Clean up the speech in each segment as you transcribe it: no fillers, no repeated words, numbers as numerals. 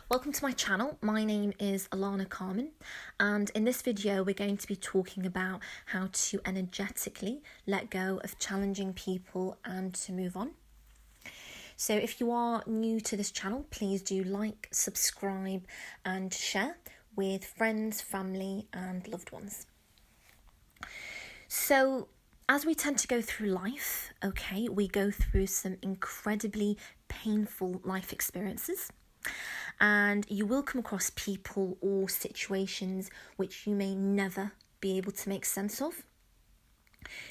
Welcome to my channel. My name is Alana Carmen, and in this video we're going to be talking about how to energetically let go of challenging people and to move on. So if you are new to this channel, please do like, subscribe and share with friends, family and loved ones. So as we tend to go through life, we go through some incredibly painful life experiences. And you will come across people or situations which you may never be able to make sense of.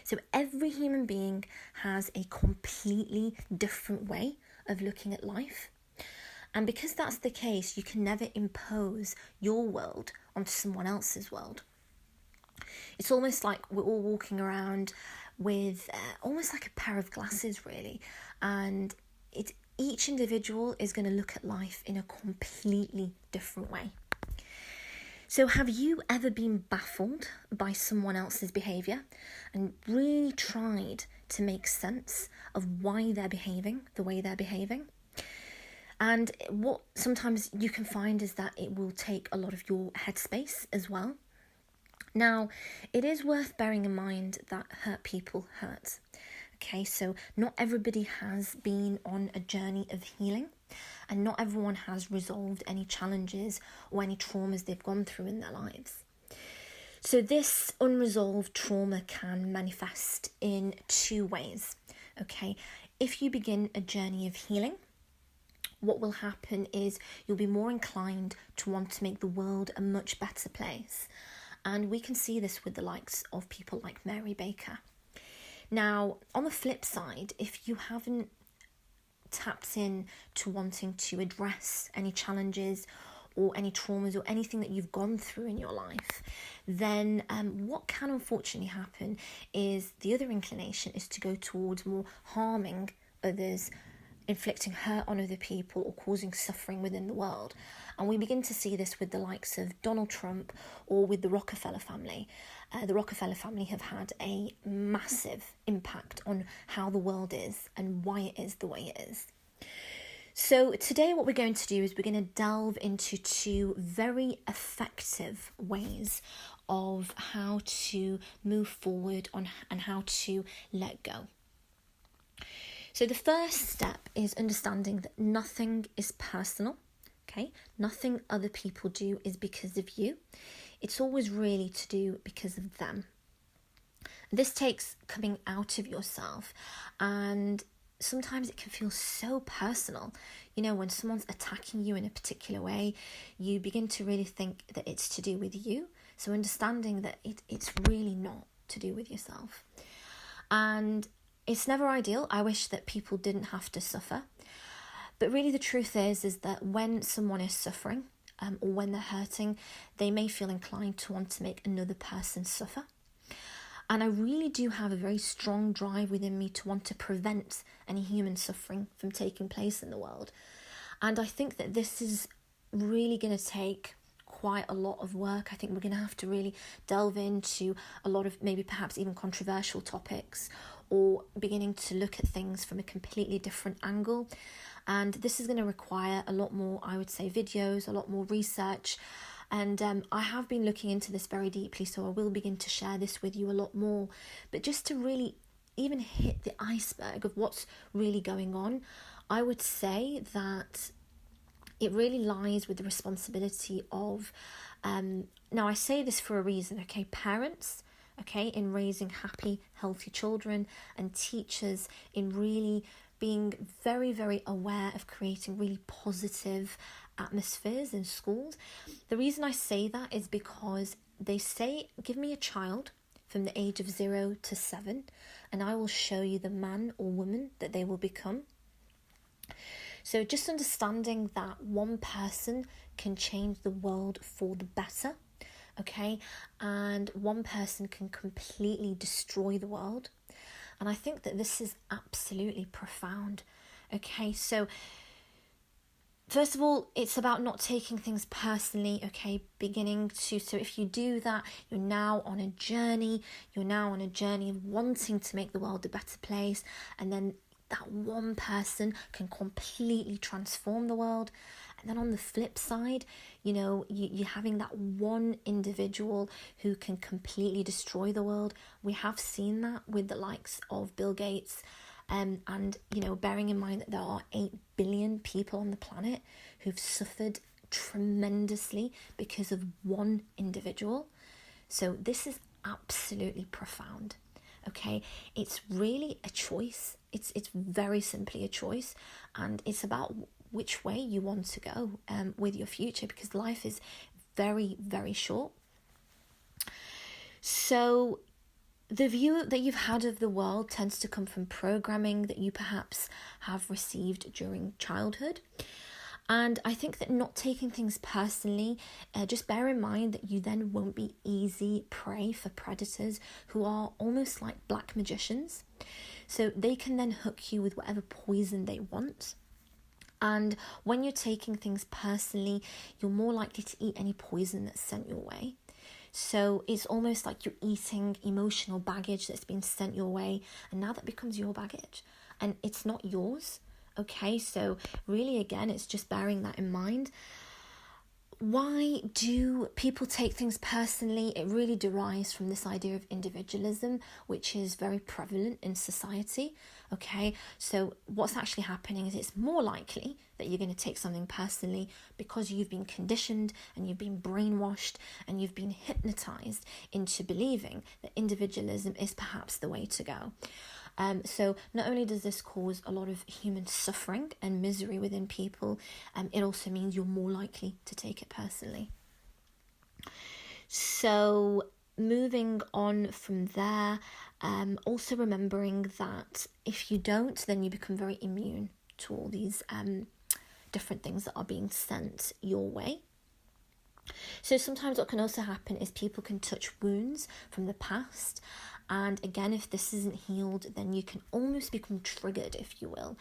So every human being has a completely different way of looking at life. And because that's the case, you can never impose your world onto someone else's world. It's almost like we're all walking around with almost like a pair of glasses, really. And each individual is going to look at life in a completely different way. So have you ever been baffled by someone else's behaviour and really tried to make sense of why they're behaving the way they're behaving? And what sometimes you can find is that it will take a lot of your headspace as well. Now, it is worth bearing in mind that hurt people hurt. So not everybody has been on a journey of healing, and not everyone has resolved any challenges or any traumas they've gone through in their lives. So this unresolved trauma can manifest in two ways. If you begin a journey of healing, what will happen is you'll be more inclined to want to make the world a much better place. And we can see this with the likes of people like Mary Baker. Now, on the flip side, if you haven't tapped in to wanting to address any challenges or any traumas or anything that you've gone through in your life, then what can unfortunately happen is the other inclination is to go towards more harming others, inflicting hurt on other people or causing suffering within the world. And we begin to see this with the likes of Donald Trump or with the Rockefeller family. The Rockefeller family have had a massive impact on how the world is and why it is the way it is. So today what we're going to do is we're going to delve into two very effective ways of how to move forward and how to let go. So the first step is understanding that nothing is personal, Nothing other people do is because of you. It's always really to do because of them. This takes coming out of yourself, and sometimes it can feel so personal. When someone's attacking you in a particular way, you begin to really think that it's to do with you. So understanding that it's really not to do with yourself. And it's never ideal. I wish that people didn't have to suffer. But really the truth is that when someone is suffering or when they're hurting, they may feel inclined to want to make another person suffer. And I really do have a very strong drive within me to want to prevent any human suffering from taking place in the world. And I think that this is really going to take quite a lot of work. I think we're going to have to really delve into a lot of maybe perhaps even controversial topics, or beginning to look at things from a completely different angle. And this is going to require a lot more, I would say, videos, a lot more research. And I have been looking into this very deeply, so I will begin to share this with you a lot more. But just to really even hit the iceberg of what's really going on, I would say that it really lies with the responsibility of, now I say this for a reason, parents, in raising happy, healthy children, and teachers in really being very, very aware of creating really positive atmospheres in schools. The reason I say that is because they say, give me a child from the age of 0 to 7, and I will show you the man or woman that they will become. So just understanding that one person can change the world for the better, and one person can completely destroy the world. And I think that this is absolutely profound. So first of all, it's about not taking things personally, so if you do that, you're now on a journey of wanting to make the world a better place, and then that one person can completely transform the world. then on the flip side, you're having that one individual who can completely destroy the world. We have seen that with the likes of Bill Gates, and bearing in mind that there are 8 billion people on the planet who've suffered tremendously because of one individual. So this is absolutely profound. Okay, it's really a choice. It's very simply a choice, and it's about which way you want to go with your future, because life is very, very short. So the view that you've had of the world tends to come from programming that you perhaps have received during childhood. And I think that not taking things personally, just bear in mind that you then won't be easy prey for predators who are almost like black magicians. So they can then hook you with whatever poison they want. And when you're taking things personally, you're more likely to eat any poison that's sent your way. So it's almost like you're eating emotional baggage that's been sent your way, and now that becomes your baggage, and it's not yours. Okay, so really, again, it's just bearing that in mind. Why do people take things personally? It really derives from this idea of individualism, which is very prevalent in society. Okay, so what's actually happening is it's more likely that you're going to take something personally because you've been conditioned and you've been brainwashed and you've been hypnotized into believing that individualism is perhaps the way to go. So not only does this cause a lot of human suffering and misery within people, it also means you're more likely to take it personally. So moving on from there, also remembering that if you don't, then you become very immune to all these different things that are being sent your way. So sometimes what can also happen is people can touch wounds from the past. And again, if this isn't healed, then you can almost become triggered, if you will.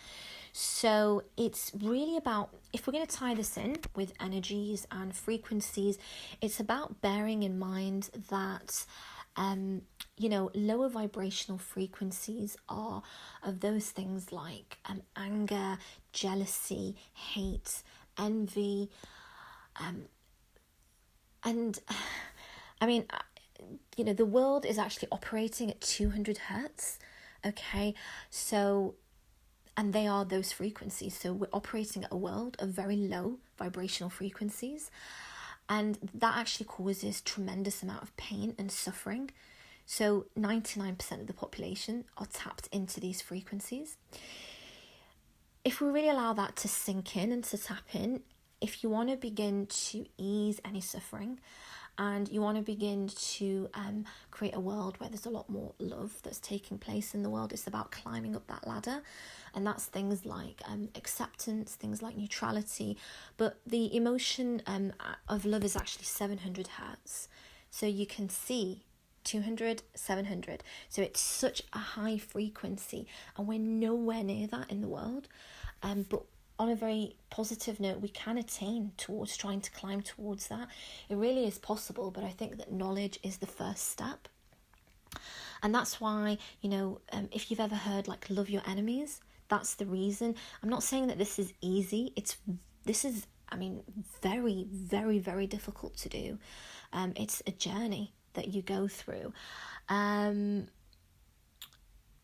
So it's really about, if we're going to tie this in with energies and frequencies, it's about bearing in mind that, lower vibrational frequencies are of those things like anger, jealousy, hate, envy, and I mean, the world is actually operating at 200 hertz, okay? So, and they are those frequencies. So we're operating at a world of very low vibrational frequencies. And that actually causes tremendous amount of pain and suffering. So 99% of the population are tapped into these frequencies. If we really allow that to sink in and to tap in, if you want to begin to ease any suffering, and you want to begin to create a world where there's a lot more love that's taking place in the world, it's about climbing up that ladder. And that's things like acceptance, things like neutrality. But the emotion of love is actually 700 hertz. So you can see 200, 700. So it's such a high frequency, and we're nowhere near that in the world. But on a very positive note, we can attain towards trying to climb towards that. It really is possible, but I think that knowledge is the first step. And that's why, if you've ever heard like love your enemies, that's the reason. I'm not saying that this is easy. This is very, very, very difficult to do. It's a journey that you go through.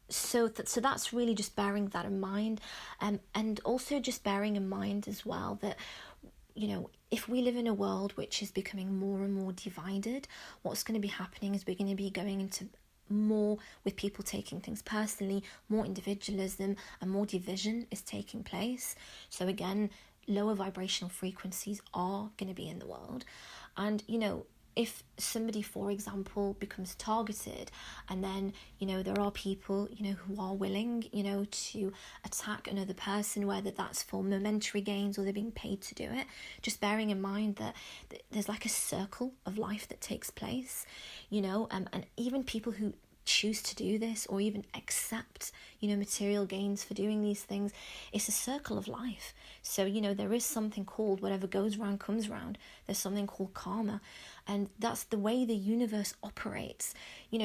So that's really just bearing that in mind, and also just bearing in mind as well that, if we live in a world which is becoming more and more divided, what's going to be happening is we're going to be going into more with people taking things personally, more individualism, and more division is taking place. So again, lower vibrational frequencies are going to be in the world. And, if somebody, for example, becomes targeted, and then, there are people, who are willing, to attack another person, whether that's for momentary gains or they're being paid to do it, just bearing in mind that there's like a circle of life that takes place, and even people who choose to do this or even accept, material gains for doing these things, it's a circle of life. So, there is something called whatever goes round comes round. There's something called karma. And that's the way the universe operates.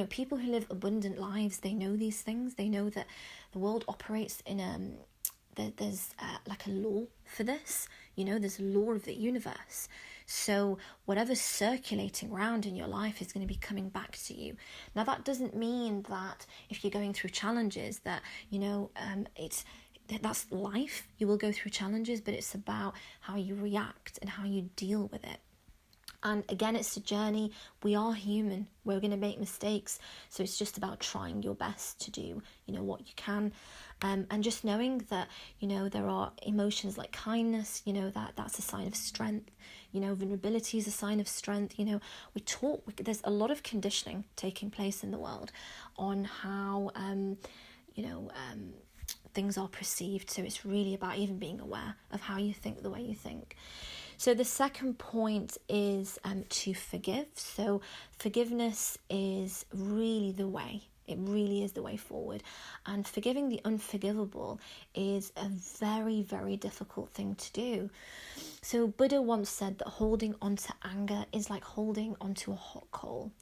People who live abundant lives, they know these things. They know that the world operates in there's like a law for this. There's a law of the universe. So whatever's circulating around in your life is going to be coming back to you. Now, that doesn't mean that if you're going through challenges that, that's life. You will go through challenges, but it's about how you react and how you deal with it. And again, it's a journey. We are human. We're going to make mistakes. So it's just about trying your best to do, what you can. And just knowing that, there are emotions like kindness, that's a sign of strength. Vulnerability is a sign of strength. There's a lot of conditioning taking place in the world on how, things are perceived. So it's really about even being aware of how you think the way you think. So the second point is to forgive. So forgiveness is really the way. It really is the way forward. And forgiving the unforgivable is a very, very difficult thing to do. So Buddha once said that holding onto anger is like holding onto a hot coal.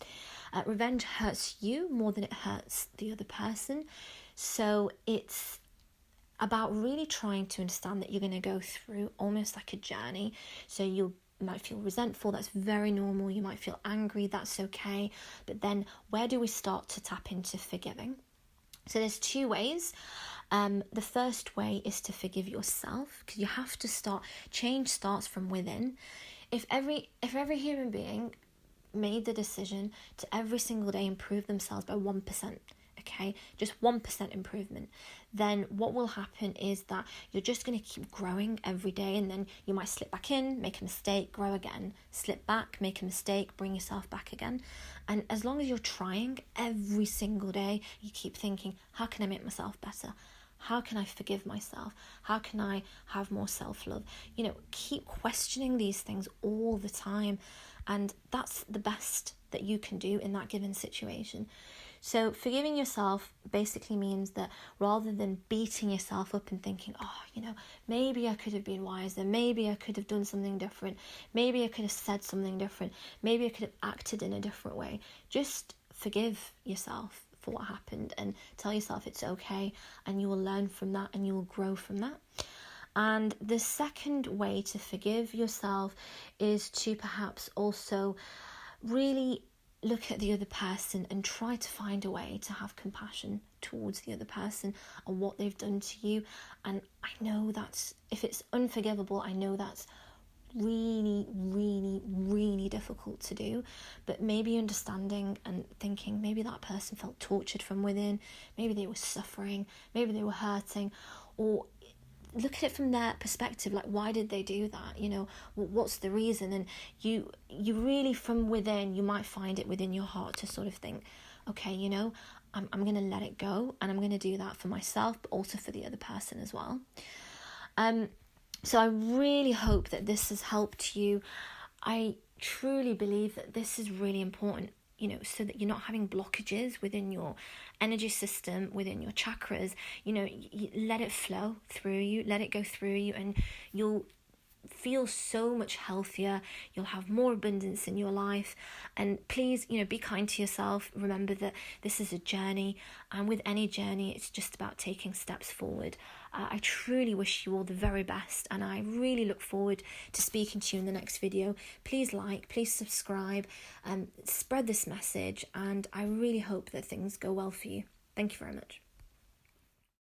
Revenge hurts you more than it hurts the other person. So it's about really trying to understand that you're going to go through almost like a journey. So you might feel resentful, that's very normal. You might feel angry, that's okay. But then where do we start to tap into forgiving? So there's two ways. The first way is to forgive yourself, because you have to change starts from within. If every human being made the decision to every single day improve themselves by 1%, okay, just 1% improvement, then what will happen is that you're just going to keep growing every day, and then you might slip back in, make a mistake, grow again, slip back, make a mistake, bring yourself back again. And as long as you're trying every single day, you keep thinking, how can I make myself better? How can I forgive myself? How can I have more self-love? Keep questioning these things all the time. And that's the best that you can do in that given situation. So forgiving yourself basically means that rather than beating yourself up and thinking, maybe I could have been wiser, maybe I could have done something different, maybe I could have said something different, maybe I could have acted in a different way, just forgive yourself for what happened and tell yourself it's okay, and you will learn from that and you will grow from that. And the second way to forgive yourself is to perhaps also really look at the other person and try to find a way to have compassion towards the other person and what they've done to you. And I know that's, if it's unforgivable, I know that's really, really, really difficult to do. But maybe understanding and thinking, maybe that person felt tortured from within, maybe they were suffering, maybe they were hurting, or look at it from their perspective, like, why did they do that? What's the reason? And you really, from within, you might find it within your heart to sort of think, okay, I'm going to let it go, and I'm going to do that for myself, but also for the other person as well. So I really hope that this has helped you. I truly believe that this is really important, so that you're not having blockages within your energy system, within your chakras. You let it flow through you, let it go through you, and you'll feel so much healthier. You'll have more abundance in your life. And please, be kind to yourself. Remember that this is a journey, and with any journey, it's just about taking steps forward. I truly wish you all the very best, and I really look forward to speaking to you in the next video. Please please subscribe, and spread this message, and I really hope that things go well for you. Thank you very much.